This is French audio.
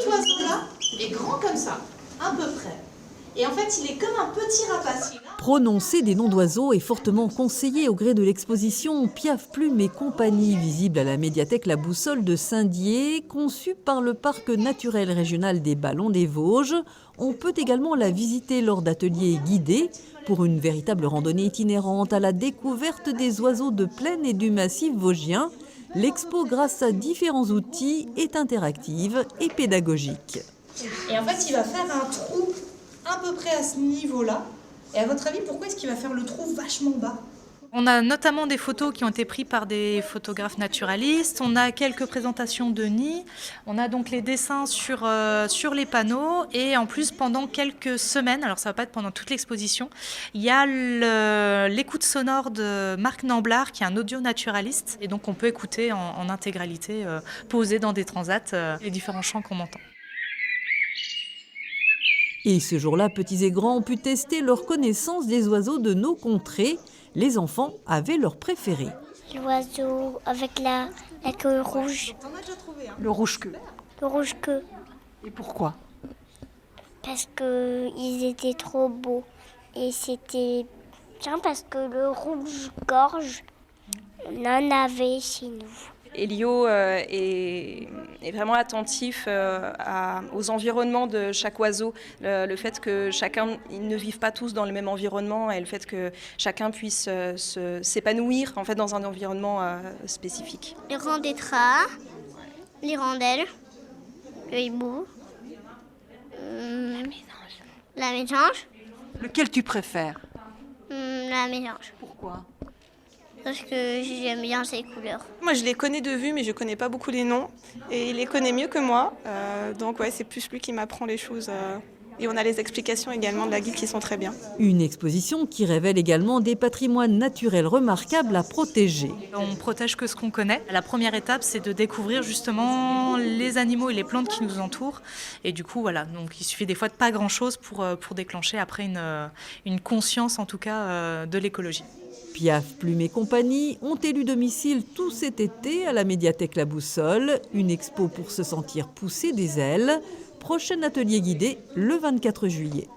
oiseau-là est grand comme ça, à peu près. Et en fait, il est comme un petit rapace. Prononcer des noms d'oiseaux est fortement conseillé au gré de l'exposition Piaf Plume et compagnie, visible à la médiathèque La Boussole de Saint-Dié, conçue par le parc naturel régional des Ballons des Vosges. On peut également la visiter lors d'ateliers guidés pour une véritable randonnée itinérante à la découverte des oiseaux de plaine et du massif vosgien. L'expo, grâce à différents outils, est interactive et pédagogique. Et en fait, il va faire un trou à peu près à ce niveau-là. Et à votre avis, pourquoi est-ce qu'il va faire le trou vachement bas ? On a notamment des photos qui ont été prises par des photographes naturalistes, on a quelques présentations de nids, on a donc les dessins sur les panneaux et en plus pendant quelques semaines, alors ça ne va pas être pendant toute l'exposition, il y a l'écoute sonore de Marc Namblard qui est un audio naturaliste et donc on peut écouter en intégralité posé dans des transats les différents chants qu'on entend. Et ce jour-là, petits et grands ont pu tester leur connaissance des oiseaux de nos contrées. Les enfants avaient leur préféré. L'oiseau avec la queue rouge. Le rouge-queue. Le rouge-queue. Et pourquoi? Parce qu'ils étaient trop beaux. Et c'était bien parce que le rouge-gorge, on en avait chez nous. Elio est vraiment attentif aux environnements de chaque oiseau. Le fait que ils ne vivent pas tous dans le même environnement et le fait que chacun puisse s'épanouir en fait, dans un environnement spécifique. Le rang des draps, l'hirondelle, le hibou, la mésange. Lequel tu préfères? La mésange. Pourquoi? Parce que j'aime bien ces couleurs. Moi, je les connais de vue, mais je ne connais pas beaucoup les noms. Et il les connaît mieux que moi. Donc, ouais, c'est plus lui qui m'apprend les choses. Et on a les explications également de la guide qui sont très bien. Une exposition qui révèle également des patrimoines naturels remarquables à protéger. On protège que ce qu'on connaît. La première étape, c'est de découvrir justement les animaux et les plantes qui nous entourent. Et du coup, voilà, donc il suffit des fois de pas grand-chose pour déclencher après une conscience, en tout cas, de l'écologie. Piaf, Plume et compagnie ont élu domicile tout cet été à la médiathèque La Boussole. Une expo pour se sentir pousser des ailes. Prochain atelier guidé le 24 juillet.